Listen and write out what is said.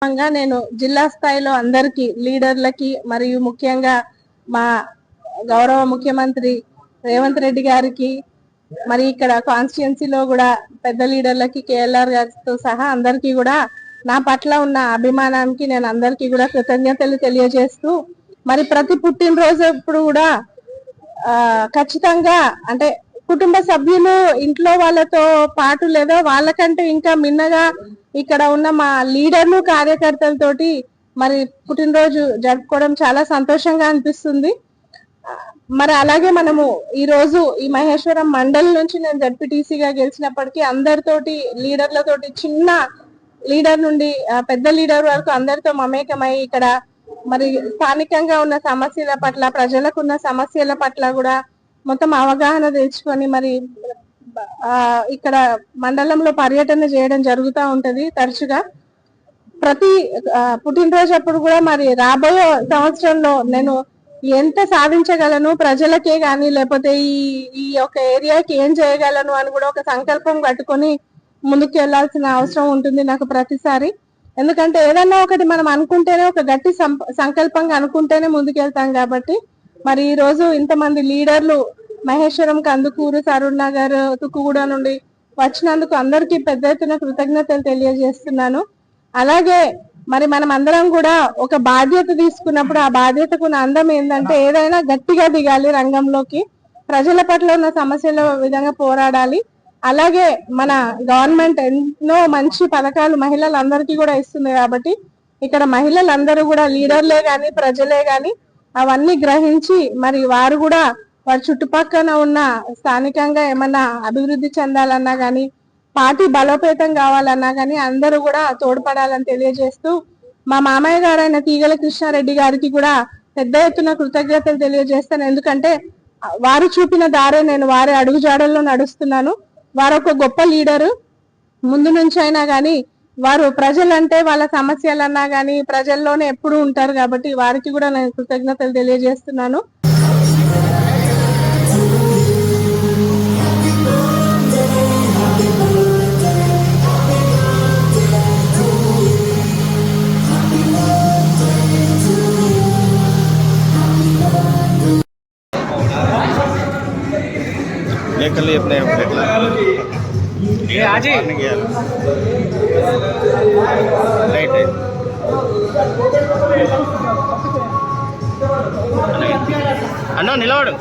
నేను జిల్లా స్థాయిలో అందరికి లీడర్లకి మరియు ముఖ్యంగా మా గౌరవ ముఖ్యమంత్రి రేవంత్ రెడ్డి గారికి మరి ఇక్కడ కాన్స్టిట్యున్సీలో కూడా పెద్ద లీడర్లకి కేఎల్ఆర్ గారితో సహా అందరికీ కూడా నా పట్ల ఉన్న అభిమానానికి నేను అందరికీ కూడా కృతజ్ఞతలు తెలియజేస్తూ మరి ప్రతి పుట్టినరోజు ఇప్పుడు కూడా ఖచ్చితంగా అంటే కుటుంబ సభ్యులు ఇంట్లో వాళ్ళతో పాటు లేదా వాళ్ళకంటే ఇంకా మిన్నగా ఇక్కడ ఉన్న మా లీడర్లు కార్యకర్తలతోటి మరి పుట్టినరోజు జరుపుకోవడం చాలా సంతోషంగా అనిపిస్తుంది. మరి అలాగే మనము ఈ రోజు ఈ మహేశ్వరం మండలి నుంచి నేను జడ్పీటీసీగా గెలిచినప్పటికీ అందరితోటి లీడర్లతోటి చిన్న లీడర్ నుండి పెద్ద లీడర్ వరకు అందరితో మమేకమై ఇక్కడ మరి స్థానికంగా ఉన్న సమస్యల పట్ల ప్రజలకు ఉన్న సమస్యల పట్ల కూడా మొత్తం అవగాహన తెచ్చుకొని మరి ఇక్కడ మండలంలో పర్యటన చేయడం జరుగుతూ ఉంటది తరచుగా. ప్రతి పుట్టినరోజు అప్పుడు కూడా మరి రాబోయే సంవత్సరంలో నేను ఎంత సాధించగలను ప్రజలకే గాని లేకపోతే ఈ యొక్క ఏరియాకి ఏం చేయగలను అని కూడా ఒక సంకల్పం కట్టుకొని ముందుకు వెళ్లాల్సిన అవసరం ఉంటుంది నాకు ప్రతిసారి. ఎందుకంటే ఏదన్నా ఒకటి మనం అనుకుంటేనే ఒక గట్టి సంకల్పంగా అనుకుంటేనే ముందుకెళ్తాం కాబట్టి మరి ఈ రోజు ఇంతమంది లీడర్లు మహేశ్వరం, కందుకూరు, సరూర్ నగర్, తుక్కుగూడ నుండి వచ్చినందుకు అందరికీ పెద్ద ఎత్తున కృతజ్ఞతలు తెలియజేస్తున్నాను. అలాగే మరి మనం అందరం కూడా ఒక బాధ్యత తీసుకున్నప్పుడు ఆ బాధ్యతకు అందం ఏంటంటే ఏదైనా గట్టిగా దిగాలి రంగంలోకి, ప్రజల పట్ల ఉన్న సమస్యల విధంగా పోరాడాలి. అలాగే మన గవర్నమెంట్ ఎన్నో మంచి పథకాలు మహిళలందరికీ కూడా ఇస్తుంది కాబట్టి ఇక్కడ మహిళలందరూ కూడా లీడర్లే గాని ప్రజలే గాని అవన్నీ గ్రహించి మరి వారు కూడా వారి చుట్టుపక్కల ఉన్న స్థానికంగా ఏమన్నా అభివృద్ధి చెందాలన్నా గానీ పార్టీ బలోపేతం కావాలన్నా గానీ అందరూ కూడా తోడ్పడాలని తెలియజేస్తూ మా మామయ్య గారైన తీగల కృష్ణారెడ్డి గారికి కూడా పెద్ద ఎత్తున కృతజ్ఞతలు తెలియజేస్తాను. ఎందుకంటే వారు చూపిన దారే నేను వారి అడుగుజాడల్లో నడుస్తున్నాను. వారు ఒక గొప్ప లీడరు. ముందు నుంచి అయినా గానీ వారు ప్రజలంటే వాళ్ళ సమస్యలన్నా గానీ ప్రజల్లోనే ఎప్పుడు ఉంటారు కాబట్టి వారికి కూడా నేను కృతజ్ఞతలు తెలియజేస్తున్నాను. कर लिए अपने ये आज ही राइट अन्न निलवाడు